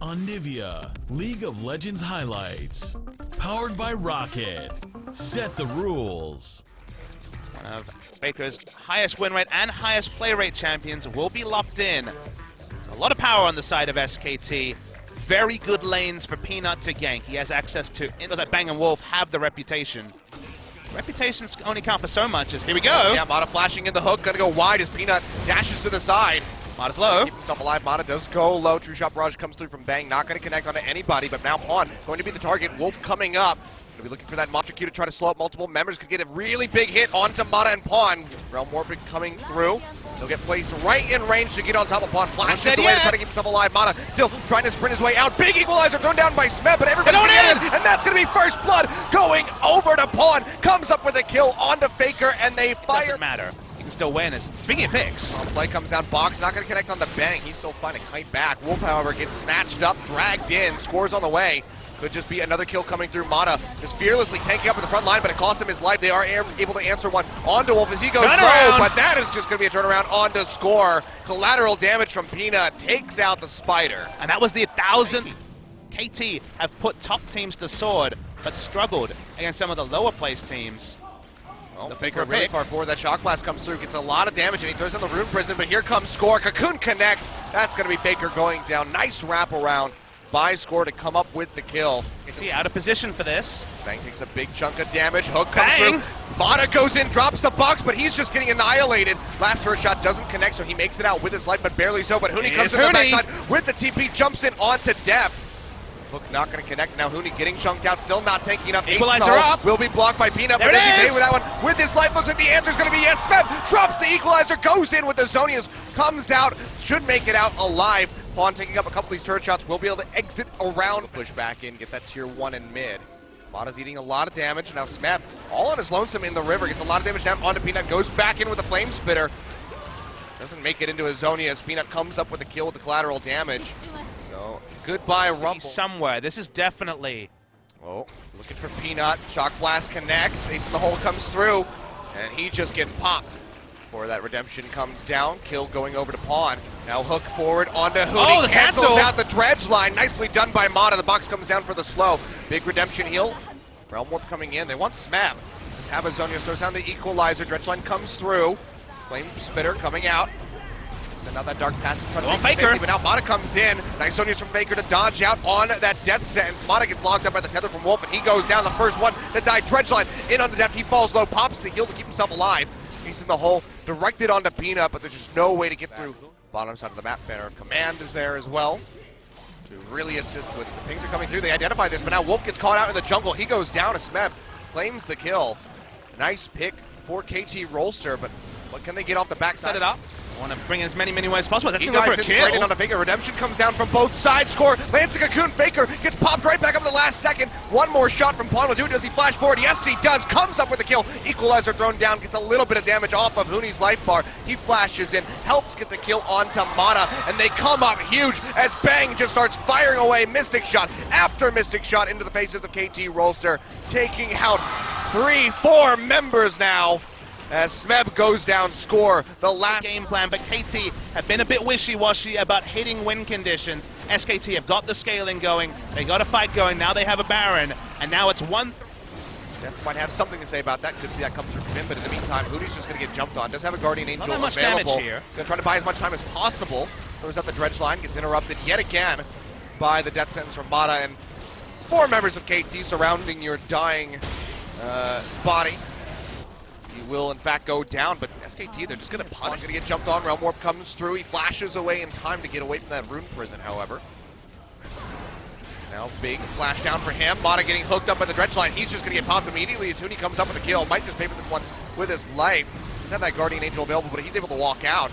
on Nivea, League of Legends highlights. Powered by ROCCAT. Set the rules. One of Faker's highest win rate and highest play rate champions will be locked in. A lot of power on the side of SKT. Very good lanes for Peanut to gank. He has access to those like Bang and Wolf have the reputation. Reputations only count for so much. Here we go. Yeah, Mata flashing in the hook, gonna go wide as Peanut dashes to the side. Mata's low. Keep himself alive. Mata does go low. True Shot Barrage comes through from Bang. Not going to connect onto anybody, but now Pawn going to be the target. Wolf coming up. Going to be looking for that Monster Q to try to slow up multiple members. Could get a really big hit onto Mata and Pawn. Realm Warping coming through. He'll get placed right in range to get on top of Pawn. Flashes away to try to keep himself alive. Mata still trying to sprint his way out. Big equalizer thrown down by Smeb, but everybody's in, and that's going to be first blood going over to Pawn. Comes up with a kill onto Faker, and they fire. Doesn't matter. Can still win. Speaking of picks, play comes down. Box not going to connect on the Bang. He's still finding kite back. Wolf, however, gets snatched up, dragged in. Scores on the way. Could just be another kill coming through. Mata just fearlessly tanking up in the front line, but it costs him his life. They are able to answer one onto Wolf as he goes low, but that is just going to be a turnaround onto Score. Collateral damage from Peanut takes out the Spider. And that was the 1,000th. KT have put top teams to the sword, but struggled against some of the lower placed teams. Well, Faker really far forward. That Shock Blast comes through, gets a lot of damage, and he throws in the Rune Prison, but here comes Score. Cocoon connects. That's going to be Faker going down. Nice wraparound by Score to come up with the kill. SKT out of position for this. Bang takes a big chunk of damage. Hook comes through. Vada goes in, drops the box, but he's just getting annihilated. Last turret shot doesn't connect, so he makes it out with his life, but barely so. But Huni comes in the backside with the TP, jumps in onto Def. Hook not going to connect. Now Huni getting chunked out, still not tanking enough. Equalizer up. Will be blocked by Peanut, but does he pay with that one? With his life, looks like the answer is going to be yes. Smeb drops the equalizer, goes in with the Zonias, comes out, should make it out alive. Pawn taking up a couple of these turret shots, will be able to exit around, push back in, get that tier 1 in mid. Mata's eating a lot of damage. Now Smeb, all on his lonesome in the river, gets a lot of damage down onto Peanut, goes back in with the Flame Spitter. Doesn't make it into a Zonia as Peanut comes up with a kill with the collateral damage. So, goodbye Rumble. Somewhere. This is definitely. Oh, looking for Peanut. Shock Blast connects. Ace in the hole comes through. And he just gets popped. Before that redemption comes down. Kill going over to Pawn. Now hook forward onto Huni. Oh, the cancels out the dredge line. Nicely done by Mata. The box comes down for the slow. Big redemption heal. Realm Warp coming in. They want Smab. Just have a Zonia throws down the equalizer. Dredge line comes through. Flame Spitter coming out. Send out that Dark Passage, trying to make Faker. safety, but now Mata comes in. Nice Zonias from Faker to dodge out on that death sentence. Mata gets locked up by the tether from Wolf, and he goes down. The first one that died. Dredge line in on the depth. He falls low, pops the heal to keep himself alive. He's in the hole, directed onto Peanut, but there's just no way to get through. Bottom side of the map, Banner of Command is there as well to really assist with the pings are coming through. They identify this, but now Wolf gets caught out in the jungle. He goes down. Smeb claims the kill. Nice pick for KT Rolster, but what can they get off the backside? Set it up. I want to bring in as many ways as possible. That's He going to go dives for a in straight in kill. on a Faker. Redemption comes down from both sides. Score. Lands a Cocoon. Faker gets popped right back up in the last second. One more shot from Pawn will do it. Does he flash forward? Yes, he does. Comes up with the kill. Equalizer thrown down. Gets a little bit of damage off of Huni's life bar. He flashes in. Helps get the kill onto Mata. And they come up huge as Bang just starts firing away Mystic Shot after Mystic Shot into the faces of KT Rolster. Taking out 3-4 members now. As Smeb goes down, Score the last game plan, but KT have been a bit wishy-washy about hitting win conditions. SKT have got the scaling going, they got a fight going, now they have a Baron, and now it's one. Def might have something to say about that. Could see that come through from him, but in the meantime, Huni's just going to get jumped on. Does have a Guardian Angel not that much available. Damage here. Going to try to buy as much time as possible. Throws out the dredge line, gets interrupted yet again by the death sentence from Mata, and 4 members of KT surrounding your dying body. He will, in fact, go down, but SKT, they're just going to punish. Going to get jumped on. Realm Warp comes through. He flashes away in time to get away from that Rune Prison, however. Now, big flash down for him. Mata getting hooked up by the dredge line. He's just going to get popped immediately as Huni comes up with a kill. Might just pay for this one with his life. He's had that Guardian Angel available, but he's able to walk out.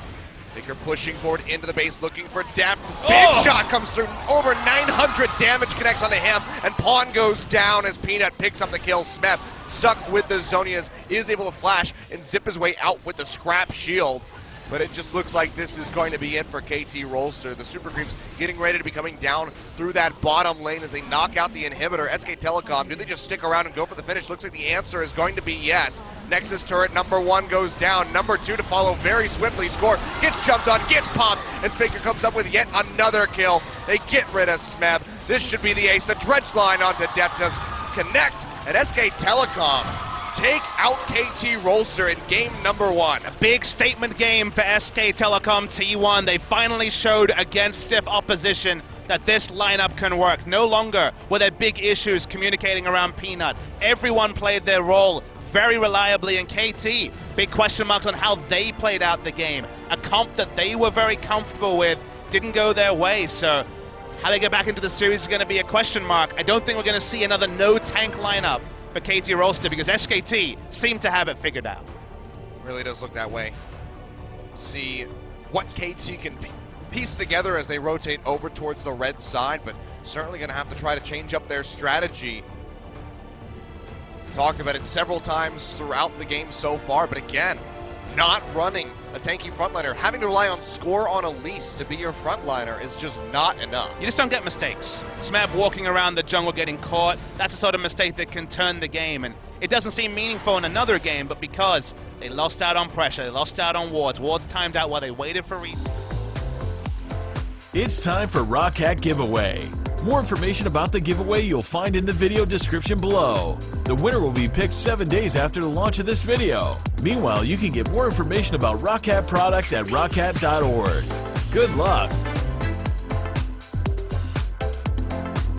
Faker pushing forward into the base, looking for depth. Big shot comes through. Over 900 damage connects onto him, and Pawn goes down as Peanut picks up the kill. Smeb, stuck with the Zonias, is able to flash and zip his way out with the scrap shield. But it just looks like this is going to be it for KT Rolster. The Super Creeps getting ready to be coming down through that bottom lane as they knock out the inhibitor. SK Telecom, do they just stick around and go for the finish? Looks like the answer is going to be yes. Nexus turret number 1 goes down. Number 2 to follow very swiftly. Score gets jumped on, gets popped, as Faker comes up with yet another kill. They get rid of Smeb. This should be the ace. The dredge line onto Deptas. Connect, and SK Telecom take out KT Rolster in game number 1. A big statement game for SK Telecom T1. They finally showed against stiff opposition that this lineup can work. No longer were there big issues communicating around Peanut. Everyone played their role very reliably, and KT, big question marks on how they played out the game. A comp that they were very comfortable with didn't go their way, so how they get back into the series is going to be a question mark. I don't think we're going to see another no-tank lineup for KT Rolster because SKT seem to have it figured out. Really does look that way. See what KT can piece together as they rotate over towards the red side, but certainly going to have to try to change up their strategy. Talked about it several times throughout the game so far, but again, not running a tanky frontliner. Having to rely on Score on Elise to be your frontliner is just not enough. You just don't get mistakes. Smeb walking around the jungle getting caught, that's a sort of mistake that can turn the game, and it doesn't seem meaningful in another game, but because they lost out on pressure, they lost out on wards timed out while they waited for reasons. It's time for ROCCAT Giveaway. More information about the giveaway you'll find in the video description below. The winner will be picked 7 days after the launch of this video. Meanwhile, you can get more information about ROCCAT products at ROCCAT.org. Good luck!